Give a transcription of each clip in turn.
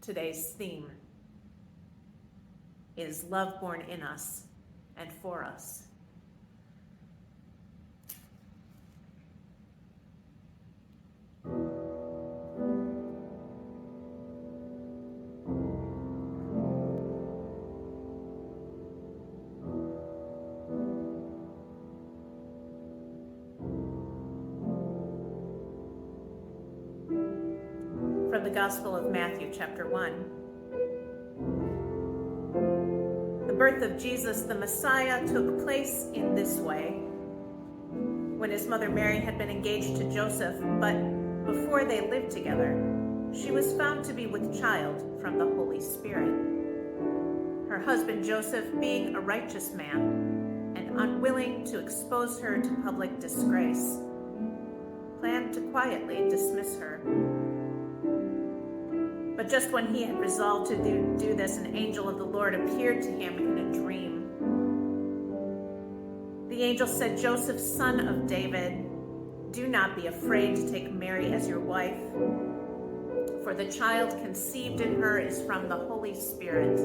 today's theme is love born in us and for us. From the Gospel of Matthew, chapter 1. The birth of Jesus, the Messiah, took place in this way. When his mother Mary had been engaged to Joseph, but before they lived together, she was found to be with child from the Holy Spirit. Her husband Joseph, being a righteous man and unwilling to expose her to public disgrace, planned to quietly dismiss her. But just when he had resolved to do this, an angel of the Lord appeared to him in a dream. The angel said, "Joseph, son of David, do not be afraid to take Mary as your wife, for the child conceived in her is from the Holy Spirit.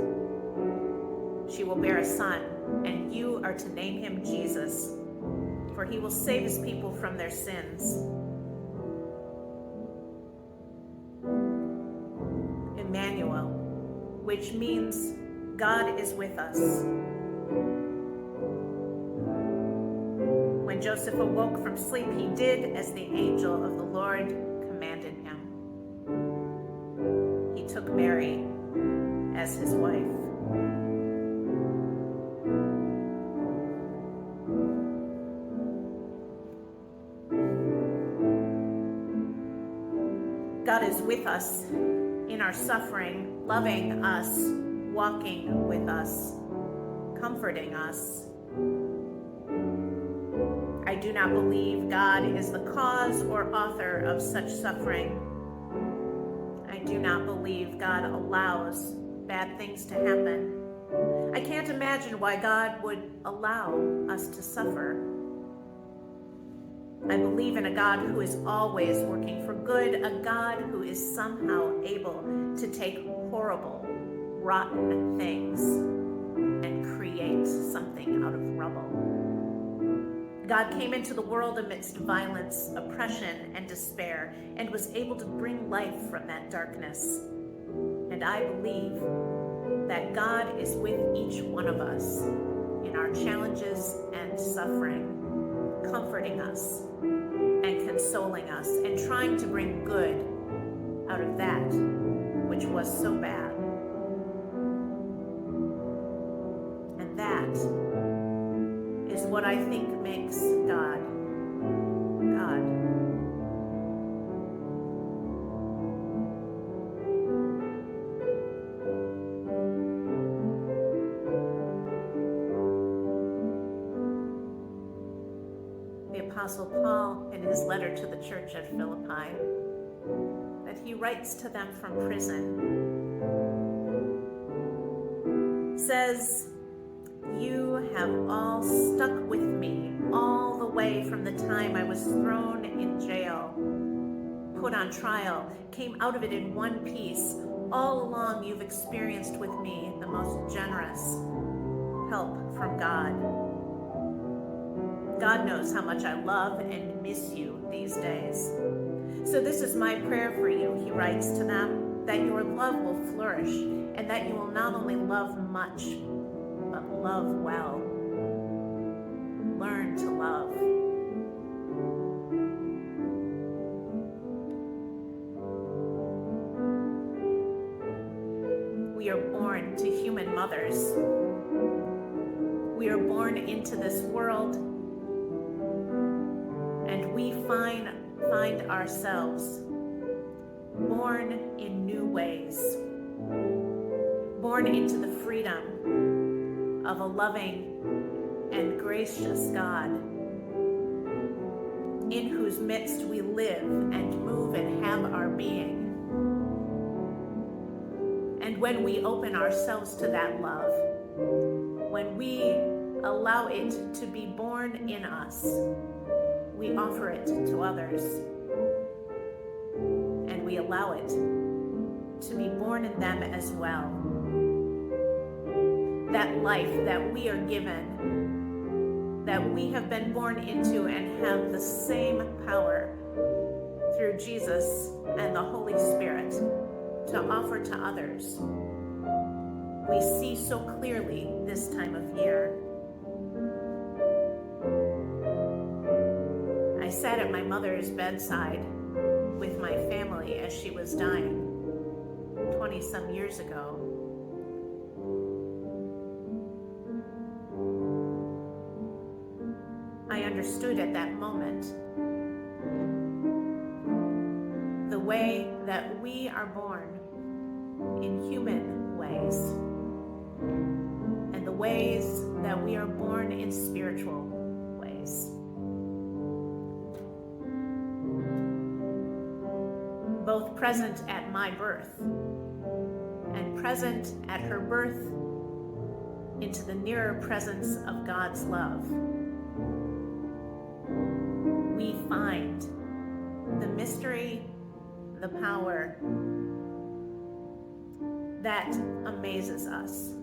She will bear a son, and you are to name him Jesus, for he will save his people from their sins." Emmanuel, which means God is with us. When Joseph awoke from sleep, he did as the angel of the Lord commanded him. He took Mary as his wife. God is with us in our suffering, loving us, walking with us, comforting us. I do not believe God is the cause or author of such suffering. I do not believe God allows bad things to happen. I can't imagine why God would allow us to suffer. I believe in a God who is always working for good, a God who is somehow able to take horrible, rotten things and create something out of rubble. God came into the world amidst violence, oppression, and despair, and was able to bring life from that darkness. And I believe that God is with each one of us in our challenges and suffering, comforting us and consoling us, and trying to bring good out of that which was so bad. And that is what I think makes God, God. The Apostle Paul, in his letter to the church at Philippi, that he writes to them from prison, says, "You have all stuck with me all the way from the time I was thrown in jail, put on trial, came out of it in one piece. All along you've experienced with me the most generous help from God. God knows how much I love and miss you these days. So this is my prayer for you," he writes to them, "that your love will flourish and that you will not only love much, but love well. Learn to love." We are born to human mothers. We are born into this world, and we find ourselves born in new ways, born into the freedom of a loving and gracious God, in whose midst we live and move and have our being. And when we open ourselves to that love, when we allow it to be born in us, we offer it to others, and we allow it to be born in them as well. That life that we are given, that we have been born into and have the same power through Jesus and the Holy Spirit to offer to others. We see so clearly this time of year. I sat at my mother's bedside with my family as she was dying 20-some years ago. I understood at that moment the way that we are born in human ways and the ways that we are born in spiritual ways. Both present at my birth and present at her birth into the nearer presence of God's love. We find the mystery, the power that amazes us.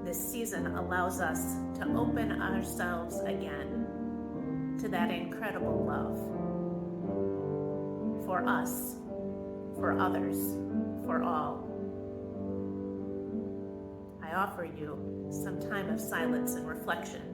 This season allows us to open ourselves again to that incredible love for us, for others, for all. I offer you some time of silence and reflection.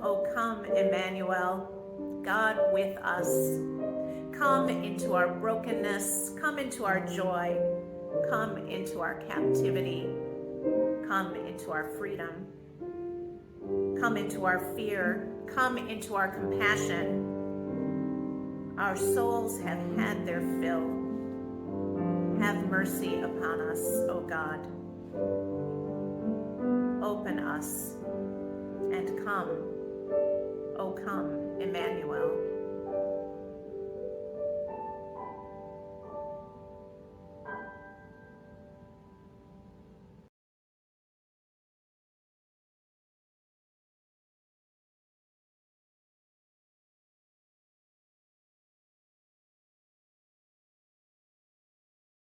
O come, Emmanuel, God with us. Come into our brokenness, come into our joy, come into our captivity, come into our freedom, come into our fear, come into our compassion. Our souls have had their fill. Have mercy upon us, O God. Open us and come, O come, Emmanuel.